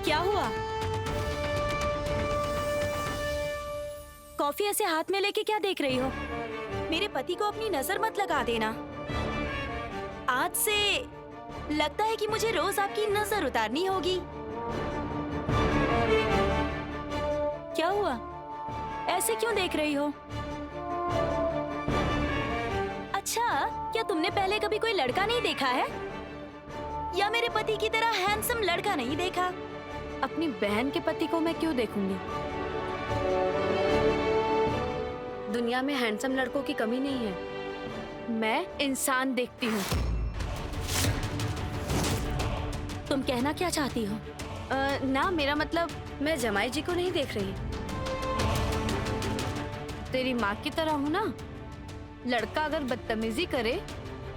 क्या हुआ? कॉफी ऐसे हाथ में लेके क्या देख रही हो? मेरे पति को अपनी नजर मत लगा देना। आज से लगता है कि मुझे रोज आपकी नजर उतारनी होगी। क्या हुआ? ऐसे क्यों देख रही हो? अच्छा, क्या तुमने पहले कभी कोई लड़का नहीं देखा है? या मेरे पति की तरह हैंडसम लड़का नहीं देखा? अपनी बहन के पति को मैं क्यों देखूंगी? दुनिया में हैंडसम लड़कों की कमी नहीं है। मैं इंसान देखती हूँ। तुम कहना क्या चाहती हो? ना, मेरा मतलब मैं जमाई जी को नहीं देख रही। तेरी माँ की तरह हूँ ना। लड़का अगर बदतमीजी करे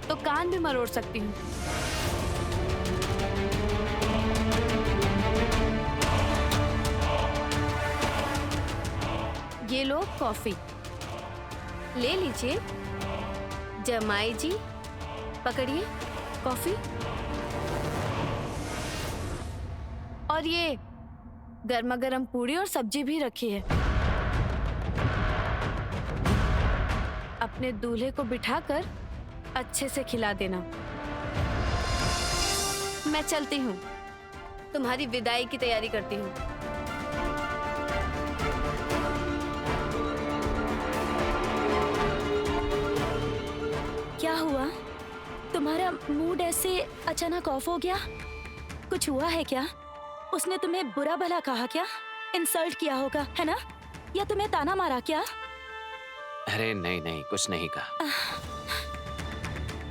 तो कान भी मरोड़ सकती हूँ। ये लो कॉफी, ले लीजिए। जमाई जी, पकड़िए कॉफी। और ये गर्मा गर्म पूड़ी और सब्जी भी रखी है। अपने दूल्हे को बिठाकर अच्छे से खिला देना। मैं चलती हूँ, तुम्हारी विदाई की तैयारी करती हूँ। क्या हुआ? तुम्हारा मूड ऐसे अचानक ऑफ हो गया? कुछ हुआ है क्या? उसने तुम्हें बुरा भला कहा क्या? इंसल्ट किया होगा, है ना? या तुम्हें ताना मारा क्या? अरे नहीं नहीं, कुछ नहीं कहा।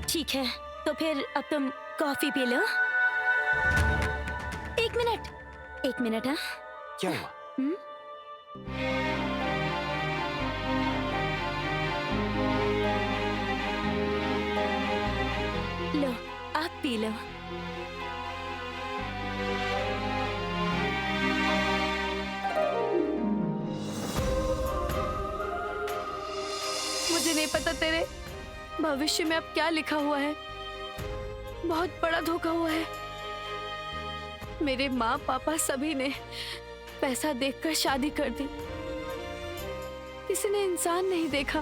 ठीक है, तो फिर अब तुम कॉफी पी लो। एक मिनट हाँ। क्या हुआ? लो, आप पी लो। मुझे नहीं पता तेरे भविष्य में अब क्या लिखा हुआ है। बहुत बड़ा धोखा हुआ है। मेरे माँ पापा सभी ने पैसा देखकर शादी कर दी। किसी ने इंसान नहीं देखा।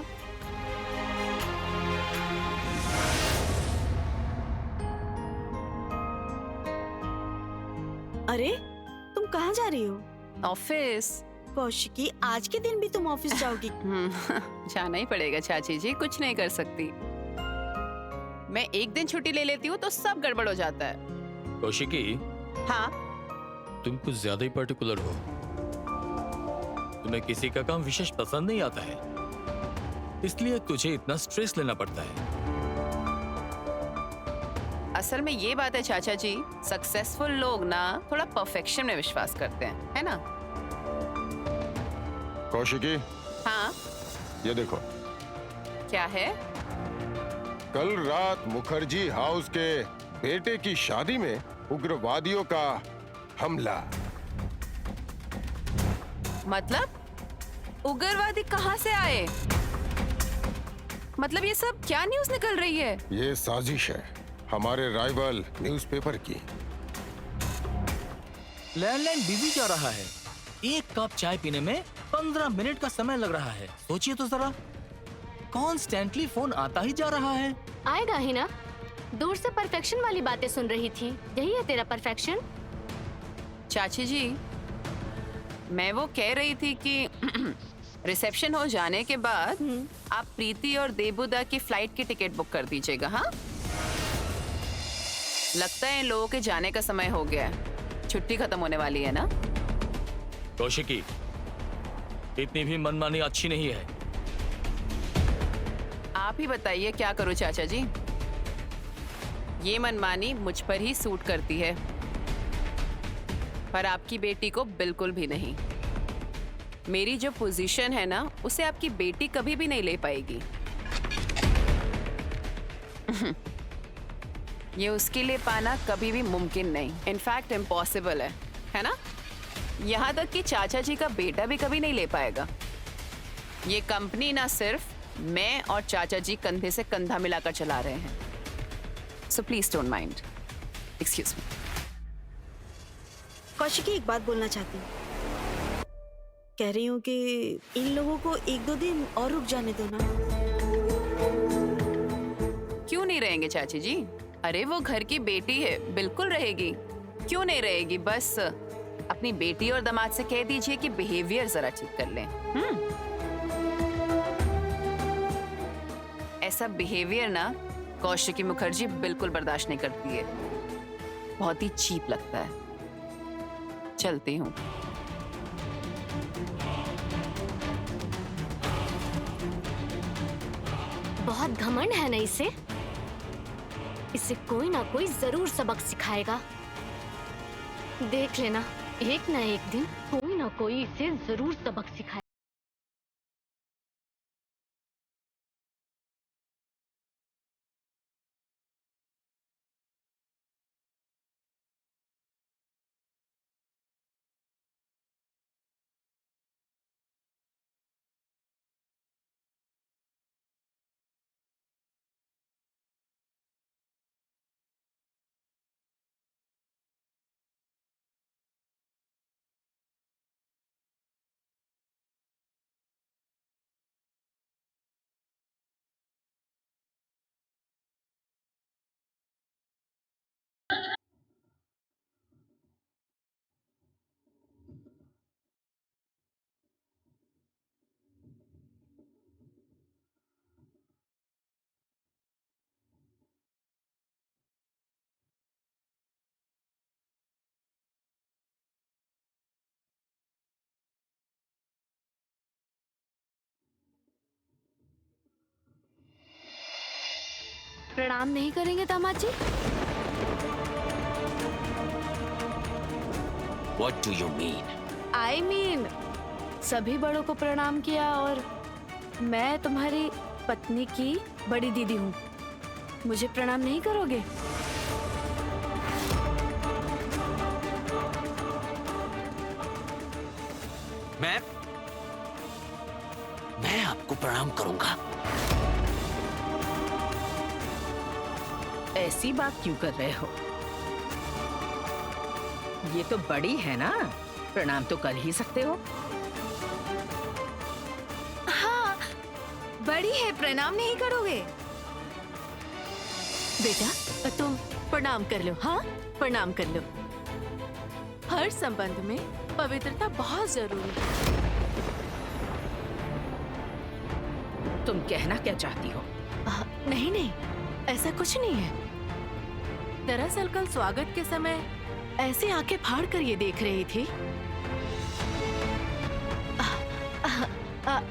अरे, तुम कहाँ जा रही हो? ऑफिस। कौशिकी, आज के दिन भी तुम ऑफिस जाओगी? जाना ही पड़ेगा चाची जी, कुछ नहीं कर सकती। मैं एक दिन छुट्टी ले लेती हूँ तो सब गड़बड़ हो जाता है। कौशिकी, हाँ, तुम कुछ ज्यादा ही पर्टिकुलर हो। तुम्हें किसी का काम विशेष पसंद नहीं आता है, इसलिए तुझे इतना स्ट्रेस लेना पड़ता है। असल में ये बात है चाचा जी, सक्सेसफुल लोग ना थोड़ा परफेक्शन में विश्वास करते हैं, है ना? कौशिकी, हाँ, ये देखो। क्या है? कल रात मुखर्जी हाउस के बेटे की शादी में उग्रवादियों का हमला। मतलब उग्रवादी कहाँ से आए? मतलब ये सब क्या न्यूज़ निकल रही है? ये साजिश है हमारे राइवल न्यूज़पेपर की। लैंडलाइन बिजी जा रहा है। एक कप चाय पीने में 15 मिनट का समय लग रहा है। सोचिए तो जरा, कॉन्स्टेंटली फोन आता ही जा रहा है। आएगा ही ना। दूर से परफेक्शन वाली बातें सुन रही थी। यही है तेरा परफेक्शन? चाची जी, मैं वो कह रही थी कि रिसेप्शन हो जाने के बाद आप प्रीति और देबूदा की फ्लाइट की टिकट बुक कर दीजिएगा। हाँ, लगता है इन लोगों के जाने का समय हो गया है। छुट्टी खत्म होने वाली है ना? कौशिकी, इतनी भी मनमानी अच्छी नहीं है। आप ही बताइए क्या करूं चाचा जी? ये मनमानी मुझ पर ही सूट करती है, पर आपकी बेटी को बिल्कुल भी नहीं। मेरी जो पोजीशन है ना, उसे आपकी बेटी कभी भी नहीं ले पाएगी। ये उसके लिए पाना कभी भी मुमकिन नहीं, इनफैक्ट इम्पॉसिबल है ना? यहाँ तक कि चाचा जी का बेटा भी कभी नहीं ले पाएगा। ये कंपनी ना सिर्फ मैं और चाचा जी कंधे से कंधा मिलाकर चला रहे हैं। So please don't mind. Excuse me. Kaushiki एक बात बोलना चाहती हूँ। कह रही हूँ कि इन लोगों को 1-2 दिन और रुक जाने दो ना। क्यों नहीं रहेंगे चाची जी? अरे वो घर की बेटी है, बिल्कुल रहेगी। क्यों नहीं रहेगी? बस अपनी बेटी और दामाद से कह दीजिए कि बिहेवियर जरा ठीक कर लें। ऐसा बिहेवियर ना कौशिकी मुखर्जी बिल्कुल बर्दाश्त नहीं करती है। बहुत ही चीप लगता है। चलती हूँ। बहुत घमंड है ना इसे। इसे कोई ना कोई जरूर सबक सिखाएगा। देख लेना, एक ना एक दिन कोई ना कोई इसे जरूर सबक सिखाएगा। प्रणाम नहीं करेंगे दामाद जी? What do you mean? I mean, सभी बड़ों को प्रणाम किया और मैं तुम्हारी पत्नी की बड़ी दीदी हूँ। मुझे प्रणाम नहीं करोगे? मैं आपको प्रणाम करूंगा। ऐसी बात क्यों कर रहे हो? ये तो बड़ी है ना, प्रणाम तो कर ही सकते हो। हाँ, बड़ी है, प्रणाम नहीं करोगे? बेटा तुम प्रणाम कर लो। हाँ, प्रणाम कर लो। हर संबंध में पवित्रता बहुत जरूरी है। तुम कहना क्या चाहती हो? नहीं नहीं, ऐसा कुछ नहीं है। दरअसल कल स्वागत के समय ऐसे आंखें फाड़ कर ये देख रही थी।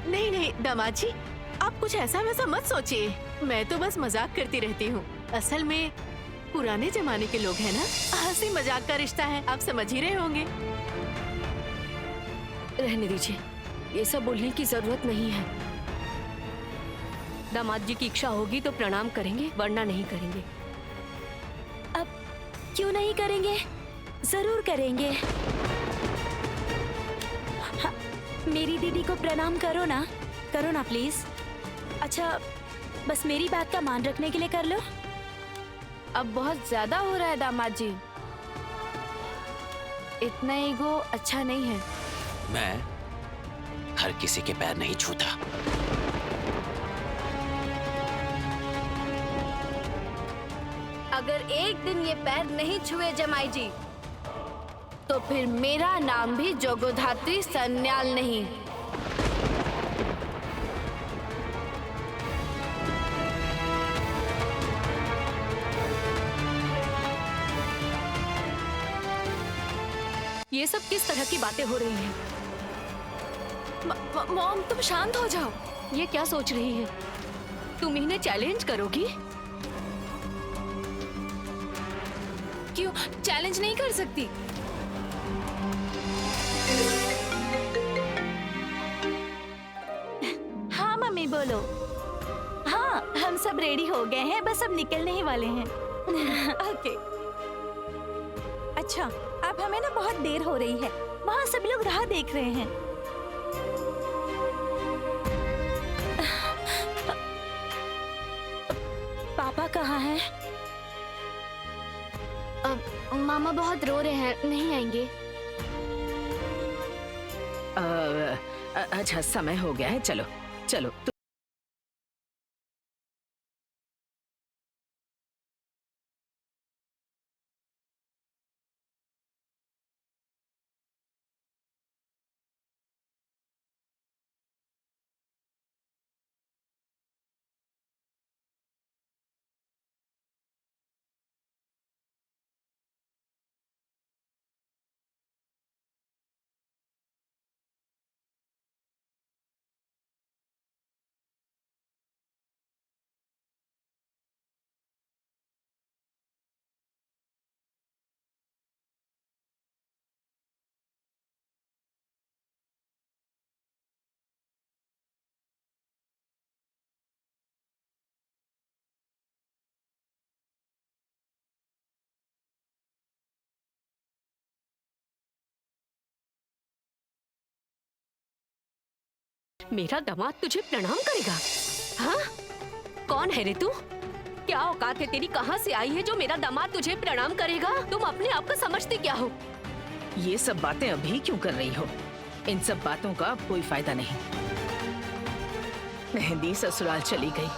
नहीं नहीं दामाद जी, आप कुछ ऐसा वैसा मत सोचिए। मैं तो बस मजाक करती रहती हूँ। असल में पुराने जमाने के लोग हैं ना, हंसी मजाक का रिश्ता है, आप समझ ही रहे होंगे। रहने दीजिए, ये सब बोलने की जरूरत नहीं है। दामाद जी की इच्छा होगी तो प्रणाम करेंगे, वरना नहीं करेंगे। अब क्यों नहीं करेंगे? जरूर करेंगे। हाँ, मेरी दीदी को प्रणाम करो ना प्लीज। अच्छा, बस मेरी बात का मान रखने के लिए कर लो। अब बहुत ज्यादा हो रहा है दामाद जी, इतना ईगो अच्छा नहीं है। मैं हर किसी के पैर नहीं छूता। अगर एक दिन ये पैर नहीं छुए जमाई जी, तो फिर मेरा नाम भी जोगोधात्री सन्याल नहीं। ये सब किस तरह की बातें हो रही हैं? मॉम, तुम शांत हो जाओ। ये क्या सोच रही है? तुम इन्हें चैलेंज करोगी? क्यों चैलेंज नहीं कर सकती? हाँ मम्मी बोलो। हाँ, हम सब रेडी हो गए हैं, बस अब निकलने ही वाले हैं। ओके। अच्छा, अब हमें ना बहुत देर हो रही है, वहाँ सब लोग राह देख रहे हैं। पापा कहाँ हैं? मामा बहुत रो रहे हैं, नहीं आएंगे। अच्छा समय हो गया है, चलो चलो। मेरा दामाद तुझे प्रणाम करेगा? हाँ? कौन है रे तू? क्या औकात है तेरी? कहाँ से आई है जो मेरा दामाद तुझे प्रणाम करेगा? तुम अपने आप को समझते क्या हो? ये सब बातें अभी क्यों कर रही हो? इन सब बातों का अब कोई फायदा नहीं। मेहंदी ससुराल चली गई,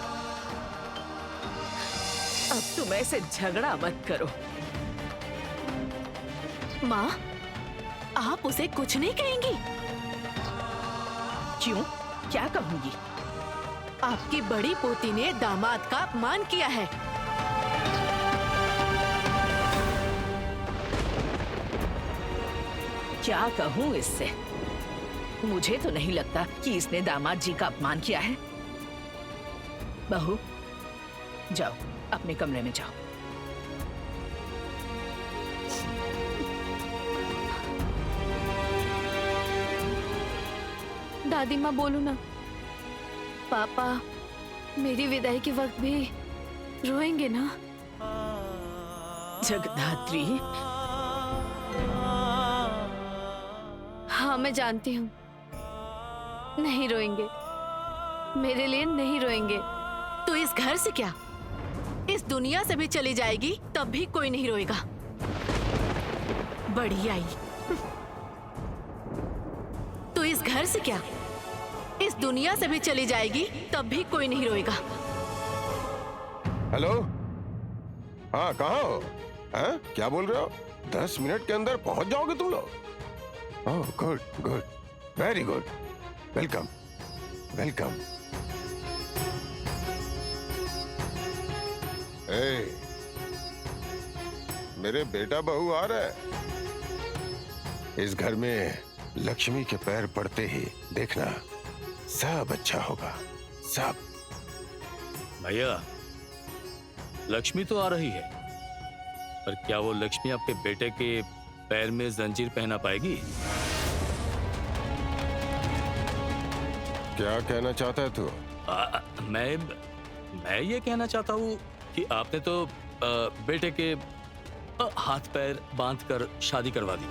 अब तुम ऐसे झगड़ा मत करो। माँ, आप उसे कुछ नहीं कहेंगी? क्यों? क्या कहूंगी? आपकी बड़ी पोती ने दामाद का अपमान किया है। क्या कहूँ इससे? मुझे तो नहीं लगता कि इसने दामाद जी का अपमान किया है। बहू, जाओ अपने कमरे में जाओ। दादी माँ बोलो ना। पापा मेरी विदाई के वक्त भी रोएंगे ना? जगदात्री, हाँ मैं जानती हूँ, नहीं रोएंगे, मेरे लिए नहीं रोएंगे। तो इस घर से क्या, इस दुनिया से भी चली जाएगी तब भी कोई नहीं रोएगा। बड़ी आई। तो इस घर से क्या, इस दुनिया से भी चली जाएगी तब भी कोई नहीं रोएगा। हेलो, हाँ कहाँ हो? हाँ क्या बोल रहे हो? 10 मिनट के अंदर पहुंच जाओगे तुम लोग? Oh good good, very good, welcome welcome. मेरे बेटा बहू आ रहा है। इस घर में लक्ष्मी के पैर पड़ते ही देखना सब अच्छा होगा, सब। भैया, लक्ष्मी तो आ रही है, पर क्या वो लक्ष्मी आपके बेटे के पैर में जंजीर पहना पाएगी? क्या कहना चाहता है तू? मैं ये कहना चाहता हूँ कि आपने तो बेटे के हाथ पैर बांधकर शादी करवा दी,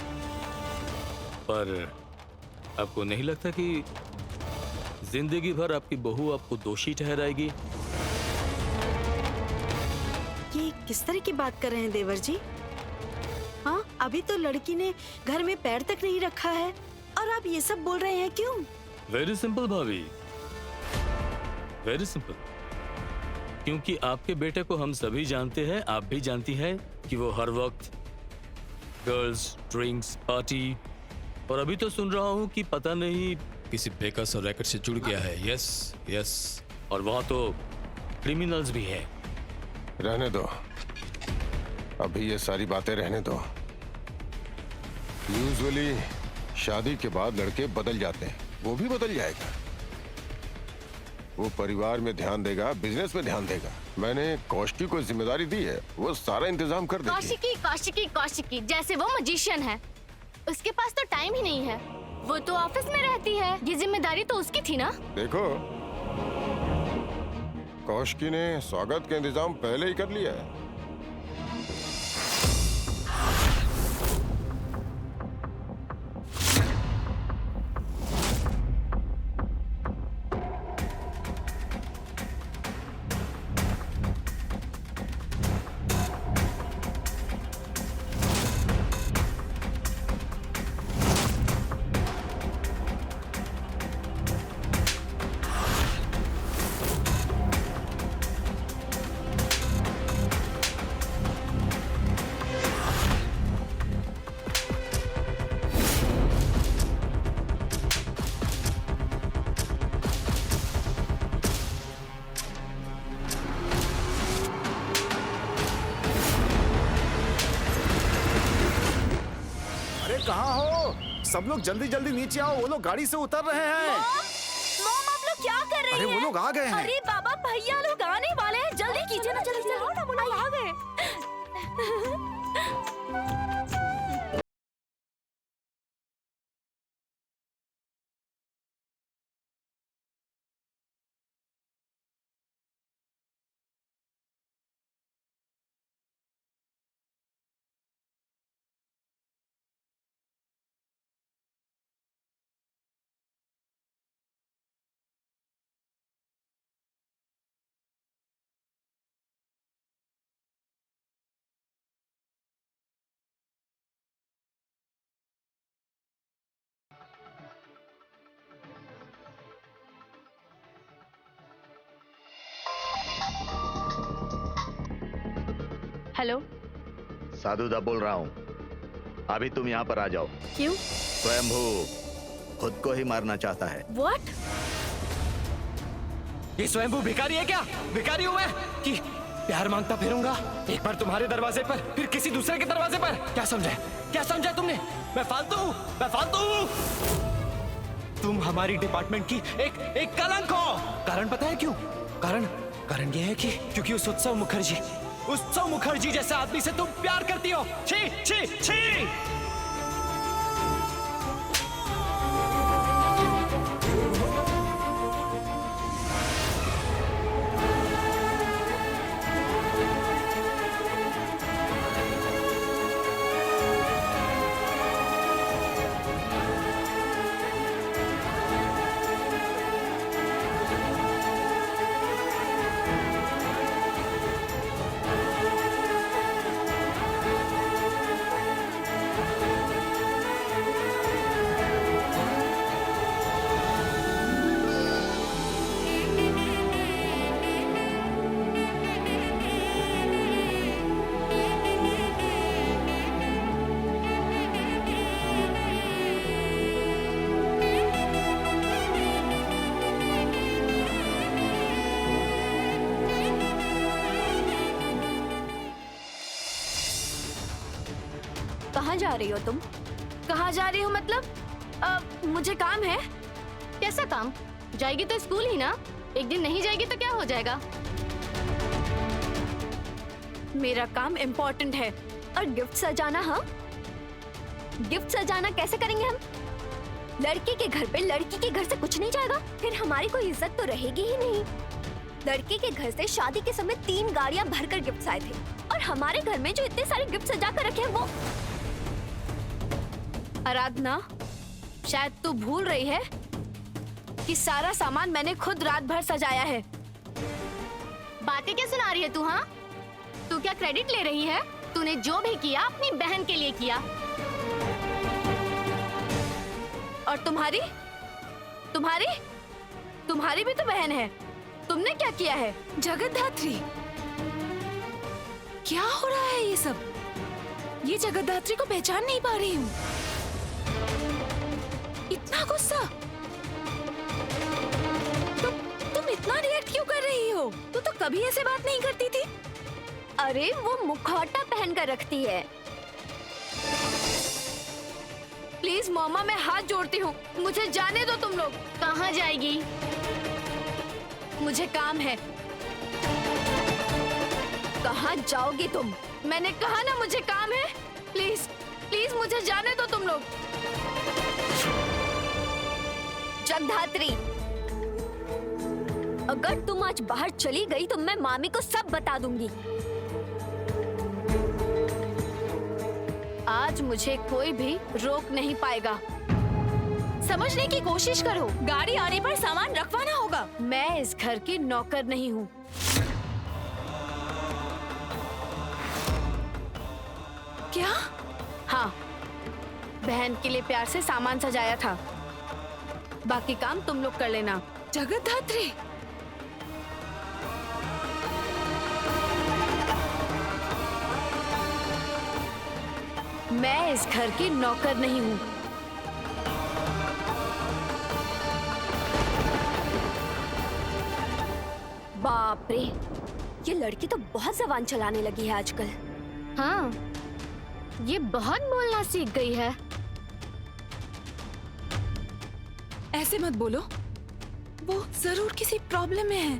पर आपको नहीं लगता कि जिंदगी भर आपकी बहू आपको दोषी ठहराएगी? ये किस तरह की बात कर रहे हैं देवर जी? हाँ, अभी तो लड़की ने घर में पैर तक नहीं रखा है और आप ये सब बोल रहे हैं क्यों? वेरी सिंपल भाभी, वेरी सिंपल। क्योंकि आपके बेटे को हम सभी जानते हैं, आप भी जानती हैं कि वो हर वक्त गर्ल्स, ड्रिंक्स, पार्टी, और अभी तो सुन रहा हूँ कि पता नहीं किसी बेकस और रैकेट से जुड़ गया है। यस यस, और वहाँ तो क्रिमिनल्स भी है। रहने दो, अभी ये सारी बातें रहने दो। यूजुअली शादी के बाद लड़के बदल जाते हैं, वो भी बदल जाएगा। वो परिवार में ध्यान देगा, बिजनेस में ध्यान देगा। मैंने कौशिकी को जिम्मेदारी दी है, वो सारा इंतजाम कर देगी। कौशिकी कौशिकी कौशिकी, जैसे वो मजिशियन है, उसके पास तो टाइम ही नहीं है। वो तो ऑफिस में रहती है, ये जिम्मेदारी तो उसकी थी ना। देखो, कौशिकी ने स्वागत का इंतजाम पहले ही कर लिया है। कहाँ हो? सब लोग जल्दी जल्दी नीचे आओ, वो लोग गाड़ी से उतर रहे हैं। मॉम आप लोग क्या कर रही अरे हैं? वो लोग आ गए हैं। अरे बाबा भैया लोग आने वाले हैं, जल्दी कीजिए ना, जल्दी जल्दी वो लोग आ गए। हेलो। साधुदा बोल रहा हूँ, अभी तुम यहाँ पर आ जाओ। क्यों? स्वयंभू खुद को ही मारना चाहता है। व्हाट? ये स्वयंभू भिखारी है क्या? भिखारी हूँ मैं कि प्यार मांगता फिरूंगा, एक बार तुम्हारे दरवाजे पर, फिर किसी दूसरे के दरवाजे पर। क्या समझा? क्या समझा तुमने? मैं फालतू हूँ, मैं फालतू हूँ। तुम हमारी डिपार्टमेंट की एक कलंक हो। कारण पता है क्यों? कारण ये है कि क्योंकि उस उत्सव मुखर्जी जैसे आदमी से तुम प्यार करती हो। छी छी छी। कहाँ जा रही हो तुम? कहाँ जा रही हो मतलब? मुझे काम है। कैसा काम? जाएगी तो स्कूल ही ना। एक दिन नहीं जाएगी तो क्या हो जाएगा? मेरा काम इम्पोर्टेंट है। और गिफ्ट सजाना? हाँ, गिफ्ट सजाना कैसे करेंगे हम? लड़के के घर पे लड़की के घर से कुछ नहीं जाएगा, फिर हमारी कोई इज्जत तो रहेगी ही नहीं। लड़के के घर से शादी के समय 3 गाड़ियां भरकर गिफ्ट आए थे, और हमारे घर में जो इतने सारे गिफ्ट सजा कर रखे हैं वो। आराधना, शायद तू भूल रही है कि सारा सामान मैंने खुद रात भर सजाया है। बातें क्या सुना रही है तू? हाँ, तू क्या क्रेडिट ले रही है? तूने जो भी किया अपनी बहन के लिए किया। और तुम्हारी भी तो बहन है। तुमने क्या किया है? जगतधात्री, क्या हो रहा है ये सब? ये जगतधात्री को पहचान नहीं पा रही हूँ। इतना गुस्सा? तुम इतना रिएक्ट क्यों कर रही हो? तू तो कभी ऐसे बात नहीं करती थी। अरे वो मुखौटा पहन कर रखती है। प्लीज मम्मा, मैं हाथ जोड़ती हूँ, मुझे जाने दो। तुम लोग कहाँ जाएगी? मुझे काम है। कहाँ जाओगी तुम? मैंने कहा ना मुझे काम है। प्लीज प्लीज मुझे जाने दो तुम लोग। जगधात्री, अगर तुम आज बाहर चली गई तो मैं मामी को सब बता दूंगी। आज मुझे कोई भी रोक नहीं पाएगा। समझने की कोशिश करो। गाड़ी आने पर सामान रखवाना होगा। मैं इस घर की नौकर नहीं हूँ। क्या? हाँ, बहन के लिए प्यार से सामान सजाया था। बाकी काम तुम लोग कर लेना। जगतधात्री, मैं इस घर की नौकर नहीं हूँ। बाप रे, ये लड़की तो बहुत जबान चलाने लगी है आजकल। हाँ, ये बहुत बोलना सीख गई है। ऐसे मत बोलो, वो जरूर किसी प्रॉब्लम में है,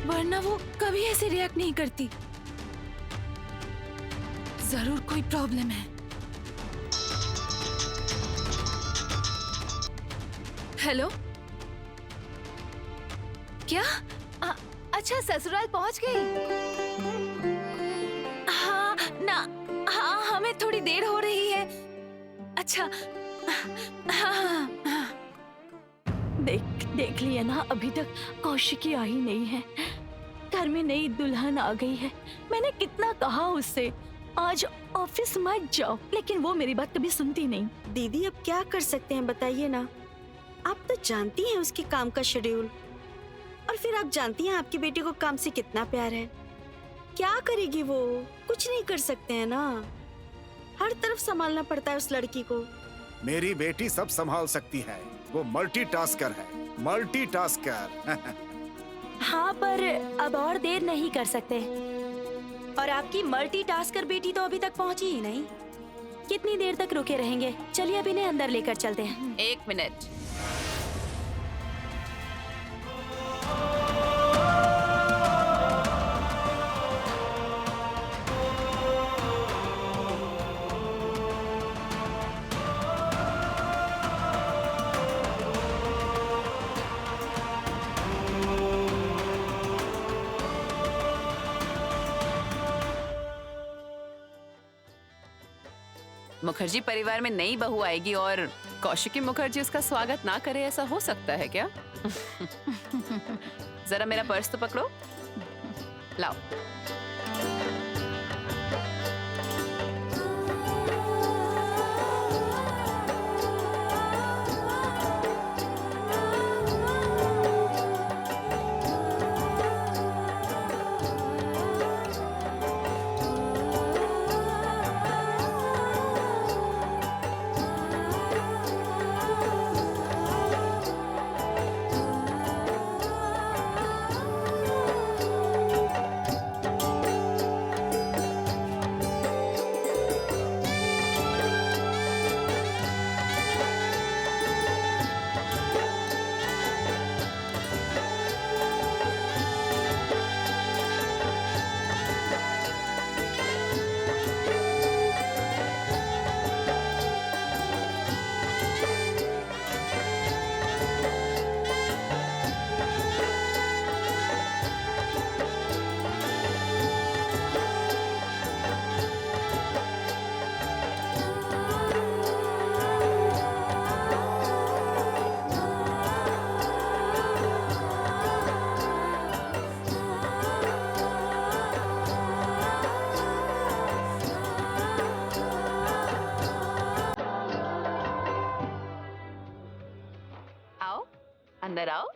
वरना वो कभी ऐसे रिएक्ट नहीं करती। जरूर कोई प्रॉब्लम है। हेलो, क्या? अच्छा, ससुराल पहुंच गई? हाँ ना, हाँ हमें थोड़ी देर हो रही है। अच्छा, हाँ, हाँ। देख लिया ना, अभी तक कौशिकी आई नहीं है। घर में नई दुल्हन आ गई है। मैंने कितना कहा उससे आज ऑफिस मत जाओ, लेकिन वो मेरी बात कभी सुनती नहीं। दीदी अब क्या कर सकते हैं बताइए ना, आप तो जानती हैं उसके काम का शेड्यूल, और फिर आप जानती हैं आपकी बेटी को काम से कितना प्यार है। क्या करेगी वो? कुछ नहीं कर सकते हैं ना, हर तरफ संभालना पड़ता है उस लड़की को। मेरी बेटी सब संभाल सकती है, वो मल्टीटास्कर है, मल्टीटास्कर। हाँ, पर अब और देर नहीं कर सकते। और आपकी मल्टीटास्कर बेटी तो अभी तक पहुंची ही नहीं। कितनी देर तक रुके रहेंगे? चलिए अब इन्हें अंदर लेकर चलते हैं। 1 मिनट। मुखर्जी परिवार में नई बहू आएगी और कौशिकी मुखर्जी उसका स्वागत ना करे, ऐसा हो सकता है क्या? जरा मेरा पर्स तो पकड़ो, लाओ। अंदर आओ।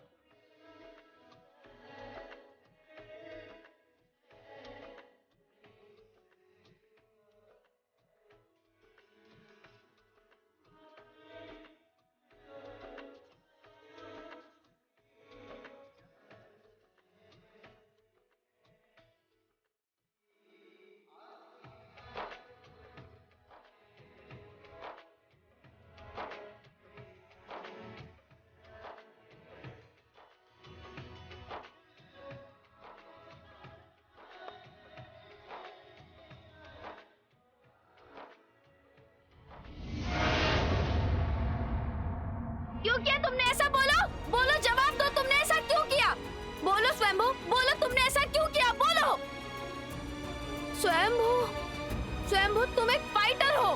क्यों किया तुमने ऐसा? बोलो बोलो, जवाब दो, तुमने ऐसा क्यों किया? बोलो स्वयंभू, बोलो तुमने ऐसा क्यों किया? बोलो स्वयंभू। स्वयंभू, तुम एक फाइटर हो।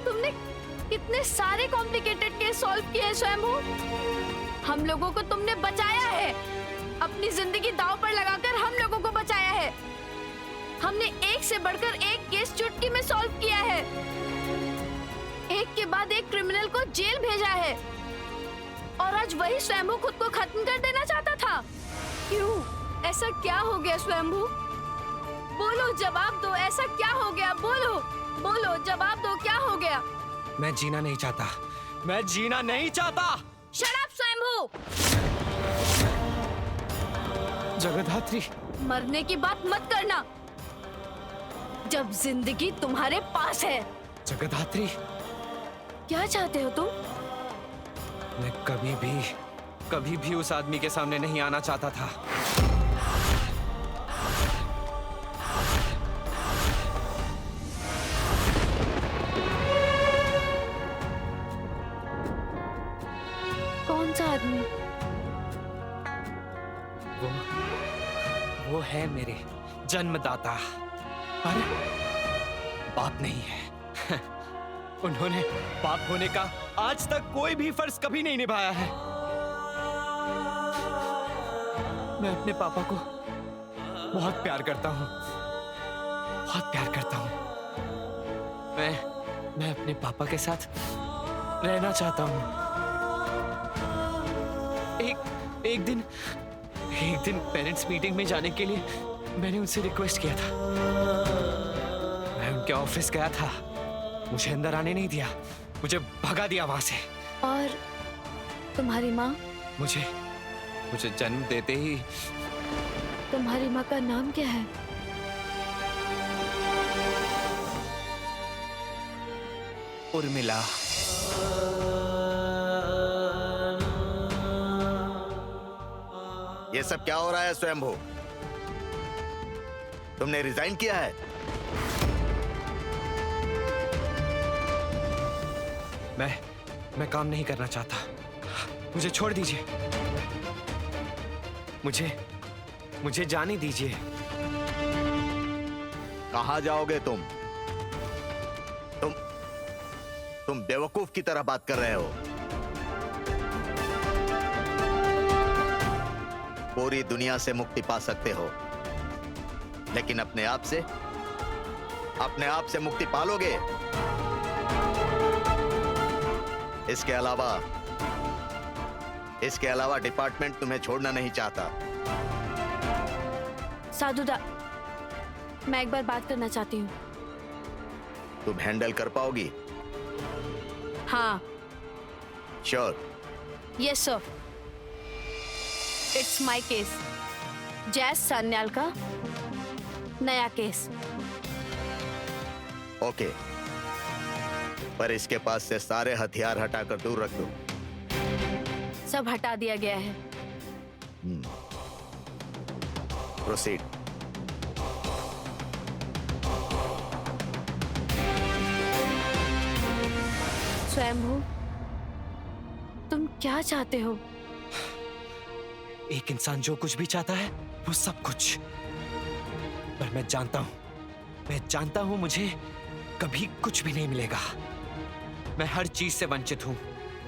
तुमने कितने सारे कॉम्प्लिकेटेड केस सॉल्व किए हैं स्वयंभू। हम लोगों को तुमने बचाया है, अपनी जिंदगी दांव पर लगाकर हम लोगों को बचाया है। हमने एक से बढ़कर एक केस चुटकी में सॉल्व किया है, एक के बाद एक क्रिमिनल को जेल भेजा है, और आज वही स्वयंभू खुद को खत्म कर देना चाहता था। क्यों? ऐसा क्या हो गया स्वयंभू? बोलो, जवाब दो, ऐसा क्या हो गया? बोलो बोलो, जवाब दो, क्या हो गया? मैं जीना नहीं चाहता, मैं जीना नहीं चाहता। शट अप स्वयंभू। जगधात्री, मरने की बात मत करना। जब जिंदगी तुम्हारे पास है जगदात्री, क्या चाहते हो तुम? मैं कभी भी उस आदमी के सामने नहीं आना चाहता था। कौन सा आदमी? वो है मेरे जन्मदाता, पर बाप नहीं है। उन्होंने बाप होने का आज तक कोई भी फर्ज कभी नहीं निभाया है। मैं अपने पापा को बहुत प्यार करता हूँ, बहुत प्यार करता हूँ। मैं अपने पापा के साथ रहना चाहता हूँ। एक दिन पेरेंट्स मीटिंग में जाने के लिए मैंने उनसे रिक्वेस्ट किया था। मैं उनके ऑफिस गया था, मुझे अंदर आने नहीं दिया, मुझे भगा दिया वहां से। और तुम्हारी माँ? मुझे जन्म देते ही। तुम्हारी माँ का नाम क्या है? उर्मिला। ये सब क्या हो रहा है स्वयंभू? तुमने रिजाइन किया है? मैं काम नहीं करना चाहता, मुझे छोड़ दीजिए, मुझे जाने दीजिए। कहां जाओगे तुम बेवकूफ की तरह बात कर रहे हो। पूरी दुनिया से मुक्ति पा सकते हो, लेकिन अपने आप से मुक्ति पालोगे। इसके अलावा डिपार्टमेंट तुम्हें छोड़ना नहीं चाहता। साधुदा, मैं एक बार बात करना चाहती हूँ। तुम हैंडल कर पाओगी? हाँ। Sure? Yes sir. It's my case, जैस सान्याल का नया केस। ओके, पर इसके पास से सारे हथियार हटाकर दूर रख दो। सब हटा दिया गया है। प्रोसीड। स्वयंभू, तुम क्या चाहते हो? एक इंसान जो कुछ भी चाहता है वो सब कुछ। पर मैं जानता हूं मुझे कभी कुछ भी नहीं मिलेगा। मैं हर चीज से वंचित हूं।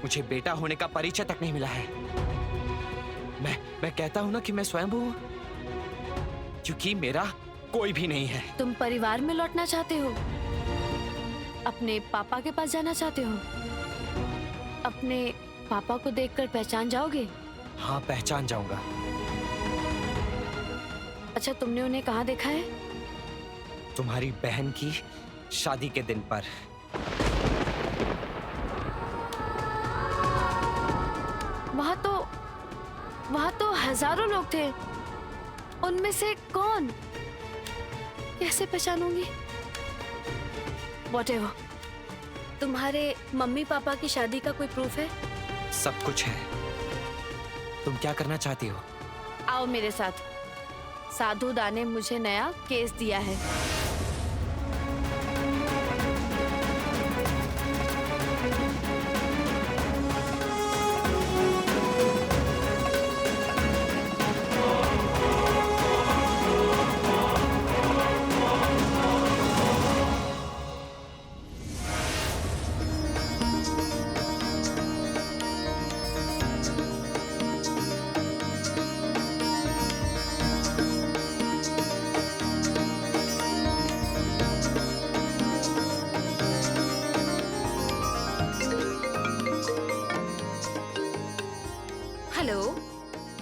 मुझे बेटा होने का परिचय तक नहीं मिला है। मैं कहता हूं ना कि मैं स्वयंभू हूं, क्योंकि मेरा कोई भी नहीं है। तुम परिवार में लौटना चाहते हो? अपने पापा के पास जाना चाहते हो? अपने पापा को देखकर पहचान जाओगे? हाँ, पहचान जाऊंगा। अच्छा, तुमने उन्हें कहाँ देखा है? तुम्हारी बहन की शादी के दिन पर। वहाँ तो हजारों लोग थे। उनमें से कौन? कैसे पहचानूंगी? Whatever. तुम्हारे मम्मी पापा की शादी का कोई प्रूफ है? सब कुछ है। तुम क्या करना चाहती हो? आओ मेरे साथ। साधु दा ने मुझे नया केस दिया है। हेलो,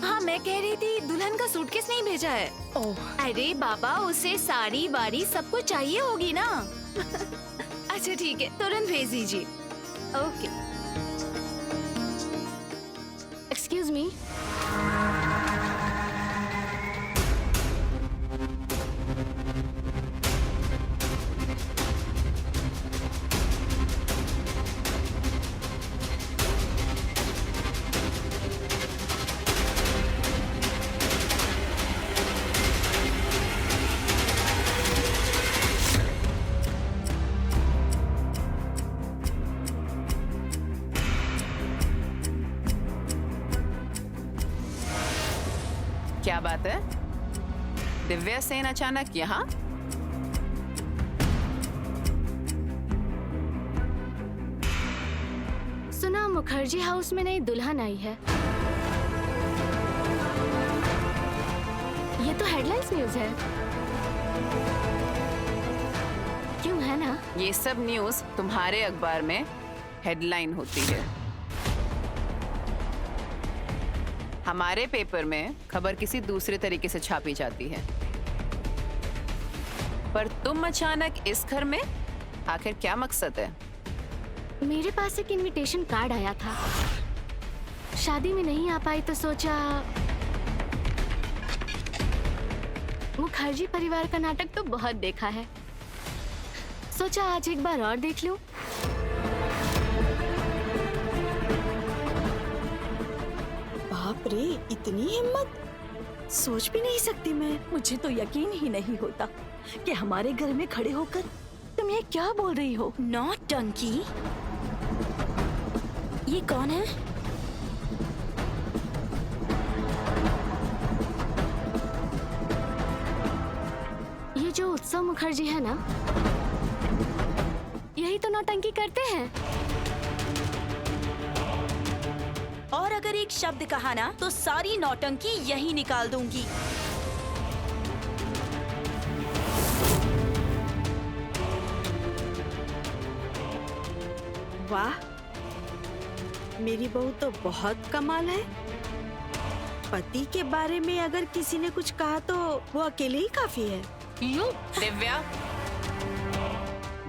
हाँ मैं कह रही थी दुल्हन का सूटकेस नहीं भेजा है। ओह, अरे बाबा, उसे साड़ी वाड़ी सब कुछ चाहिए होगी ना। अच्छा ठीक है, तुरंत भेज दीजिए। ओके। Excuse me. बात है? दिव्या सेन अचानक यहाँ? सुना मुखर्जी हाउस में नई दुल्हन आई है। ये तो हेडलाइंस न्यूज है। क्यों, है ना? ये सब न्यूज तुम्हारे अखबार में हेडलाइन होती है। हमारे पेपर में खबर किसी दूसरे तरीके से छापी जाती है। पर तुम अचानक इस घर में, आखिर क्या मकसद है? मेरे पास एक इनविटेशन कार्ड आया था। शादी में नहीं आ पाई तो सोचा मुखर्जी परिवार का नाटक तो बहुत देखा है, सोचा आज एक बार और देख लूं। बाप रे, इतनी हिम्मत! सोच भी नहीं सकती मैं। मुझे तो यकीन ही नहीं होता कि हमारे घर में खड़े होकर तुम ये क्या बोल रही हो। नौटंकी? ये कौन है? ये जो उत्सव मुखर्जी है ना, यही तो नौटंकी करते हैं। और अगर एक शब्द कहा ना तो सारी नौटंकी यही निकाल दूंगी। वाह, मेरी बहू तो बहुत कमाल है। पति के बारे में अगर किसी ने कुछ कहा तो वो अकेले ही काफी है। Divya,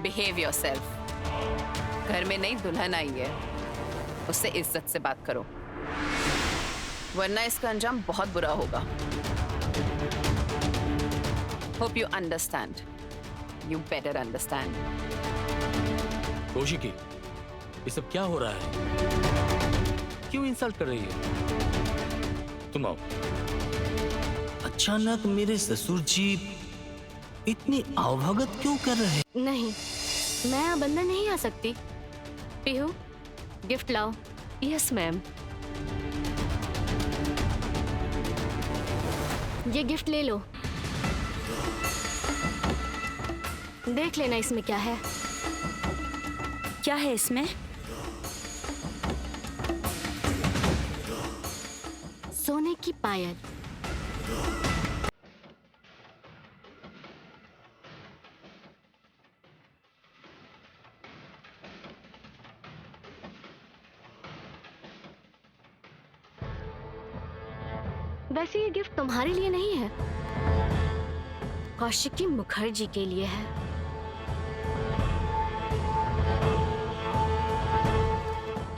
behave yourself. घर में नई दुल्हन आई है, उससे इज्जत से बात करो, वरना इसका अंजाम बहुत बुरा होगा। Hope you understand. You better understand. Kaushiki, ये सब क्या हो रहा है? क्यों इंसल्ट कर रही है? तुम आओ। अचानक मेरे ससुर जी इतनी आवभगत क्यों कर रहे? नहीं, मैं अब अंदर नहीं आ सकती। पीहू, गिफ्ट लाओ। Yes ma'am. ये गिफ्ट ले लो, देख लेना इसमें क्या है। क्या है इसमें? सोने की पायल। वैसे ये गिफ्ट तुम्हारे लिए नहीं है, कौशिकी मुखर्जी के लिए है।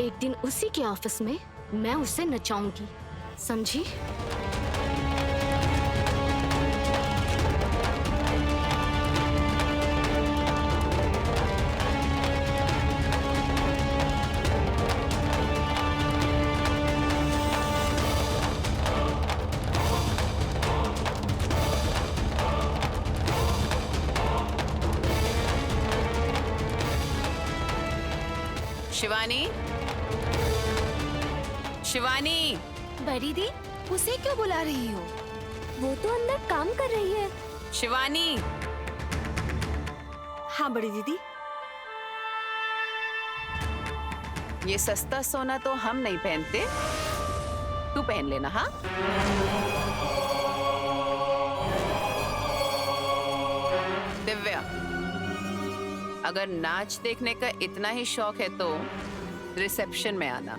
एक दिन उसी के ऑफिस में मैं उसे नचाऊंगी, समझी? शिवानी, शिवानी। बड़ी दी, उसे क्यों बुला रही हो? वो तो अंदर काम कर रही है। शिवानी। हाँ बड़ी दीदी। ये सस्ता सोना तो हम नहीं पहनते, तू पहन लेना। हाँ, दिव्या, अगर नाच देखने का इतना ही शौक है तो रिसेप्शन में आना।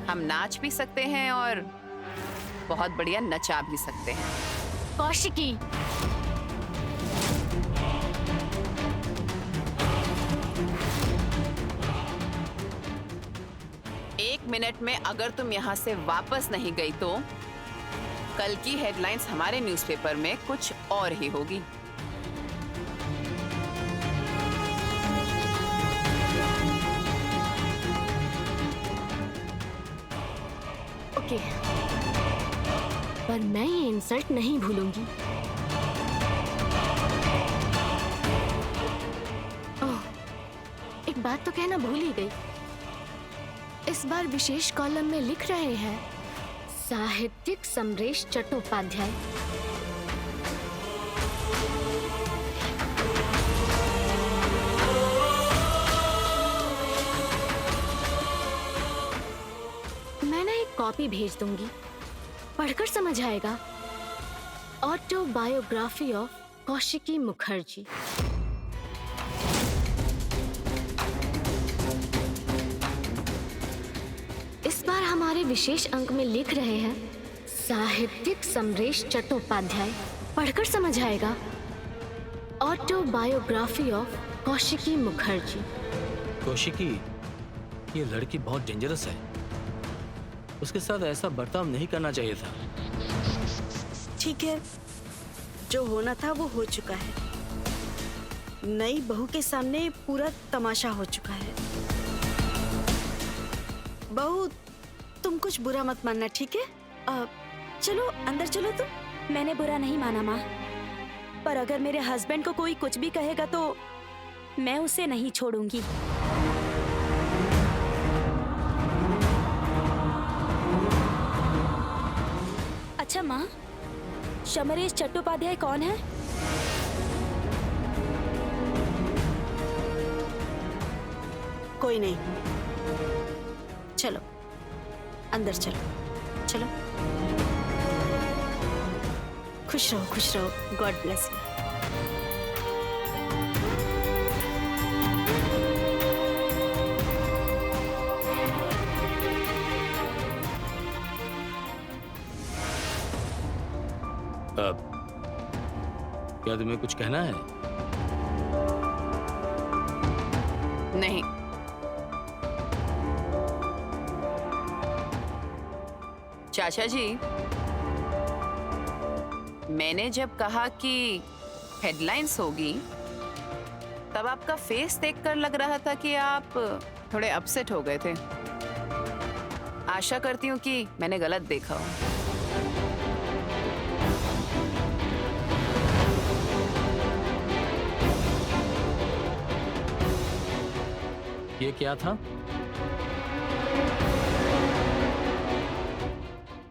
हम नाच भी सकते हैं और बहुत बढ़िया नचा भी सकते हैं। कौशिकी, एक मिनट में अगर तुम यहाँ से वापस नहीं गई तो कल की हेडलाइंस हमारे न्यूज़पेपर में कुछ और ही होगी। ओके, पर मैं ये इंसल्ट नहीं भूलूंगी। ओह, एक बात तो कहना भूल ही गई। इस बार विशेष कॉलम में लिख रहे हैं साहित्यिक समरेश चट्टोपाध्याय। मैं ना एक कॉपी भेज दूंगी, पढ़कर समझ आएगा। Autobiography of Kaushiki Mukherjee. इस बार हमारे विशेष अंक में लिख रहे हैं साहित्यिक समरेश चट्टोपाध्याय, पढ़कर समझ आएगा। Autobiography of Kaushiki Mukherjee. कौशिकी, ये लड़की बहुत डेंजरस है, उसके साथ ऐसा बर्ताव नहीं करना चाहिए था। ठीक है, जो होना था वो हो चुका है। नई बहू के सामने पूरा तमाशा हो चुका है। बहू, तुम कुछ बुरा मत मानना, ठीक है? चलो अंदर चलो तुम। मैंने बुरा नहीं माना माँ, पर अगर मेरे हस्बैंड को कोई कुछ भी कहेगा तो मैं उसे नहीं छोड़ूंगी। अच्छा माँ, समरेश चट्टोपाध्याय कौन है? कोई नहीं, चलो अंदर चलो। चलो, खुश रहो, खुश रहो। God bless you. अब क्या तुम्हें कुछ कहना है? नहीं। चाचा जी, मैंने जब कहा कि हेडलाइंस होगी, तब आपका फेस देखकर लग रहा था कि आप थोड़े अपसेट हो गए थे। आशा करती हूँ कि मैंने गलत देखा हो। ये क्या था?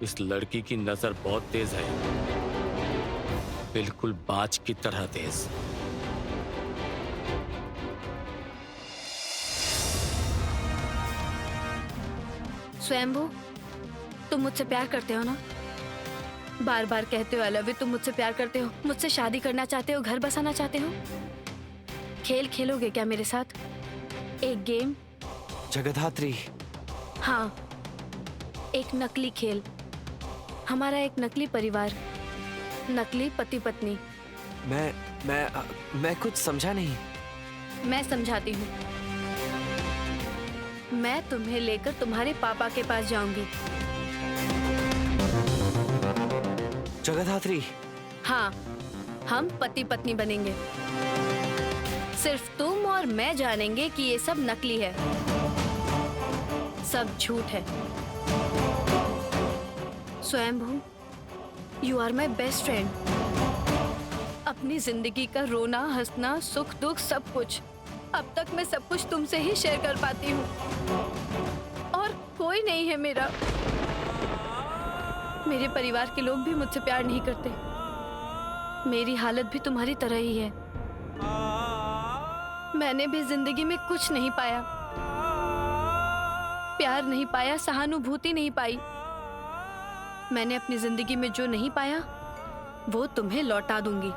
इस लड़की की नजर बहुत तेज है, बिल्कुल बाज की तरह तेज। स्वयंभू, तुम मुझसे प्यार करते हो ना? बार बार कहते हो आई लव यू। तुम मुझसे प्यार करते हो, मुझसे शादी करना चाहते हो, घर बसाना चाहते हो। खेल खेलोगे क्या मेरे साथ? एक गेम। जगधात्री। हाँ, एक नकली खेल। हमारा एक नकली परिवार, नकली पति पत्नी। मैं कुछ समझा नहीं। मैं समझाती हूँ। मैं तुम्हें लेकर तुम्हारे पापा के पास जाऊंगी। जगधात्री। हाँ, हम पति पत्नी बनेंगे। सिर्फ तुम और मैं जानेंगे कि ये सब नकली है, सब झूठ है। Swayambhu, you are my best friend. अपनी जिंदगी का रोना, हंसना, सुख दुख सब कुछ, अब तक मैं सब कुछ तुमसे ही शेयर कर पाती हूँ, और कोई नहीं है मेरा। मेरे परिवार के लोग भी मुझसे प्यार नहीं करते। मेरी हालत भी तुम्हारी तरह ही है। मैंने भी जिंदगी में कुछ नहीं पाया, प्यार नहीं पाया, सहानुभूति नहीं पाई। मैंने अपनी जिंदगी में जो नहीं पाया वो तुम्हें लौटा दूंगी।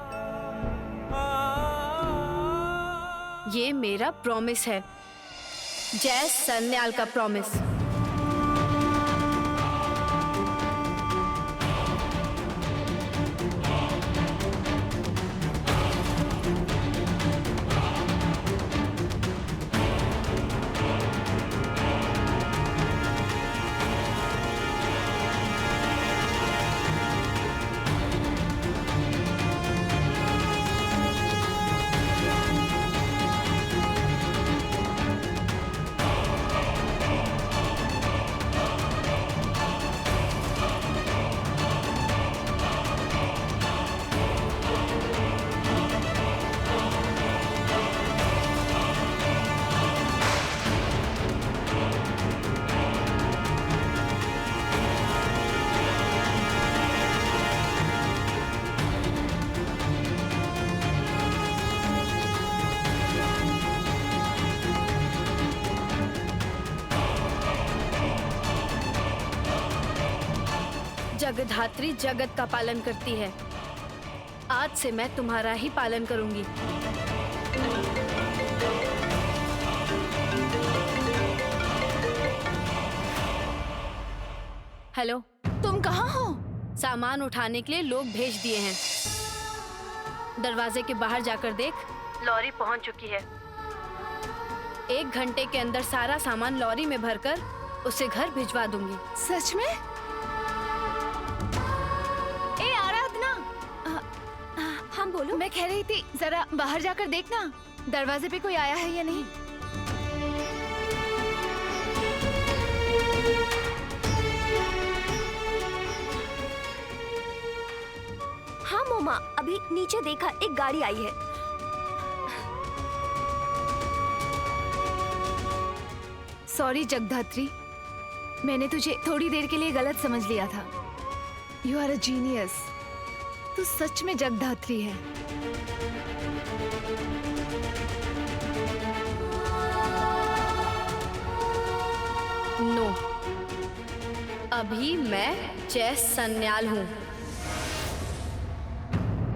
ये मेरा प्रॉमिस है, जय सन्याल का प्रॉमिस। जगधात्री जगत का पालन करती है। आज से मैं तुम्हारा ही पालन करूंगी। हेलो, तुम कहाँ हो? सामान उठाने के लिए लोग भेज दिए हैं। दरवाजे के बाहर जाकर देख, लॉरी पहुंच चुकी है। 1 घंटे के अंदर सारा सामान लॉरी में भरकर उसे घर भिजवा दूंगी। सच में? ए आराधना, हाँ बोलो। मैं कह रही थी जरा बाहर जाकर देखना, दरवाजे पे कोई आया है या नहीं। हाँ मोमा, अभी नीचे देखा, एक गाड़ी आई है। सॉरी जगधात्री, मैंने तुझे थोड़ी देर के लिए गलत समझ लिया था। You are a genius. तू सच में जगधात्री है। नो, अभी मैं जय सन्याल हूँ।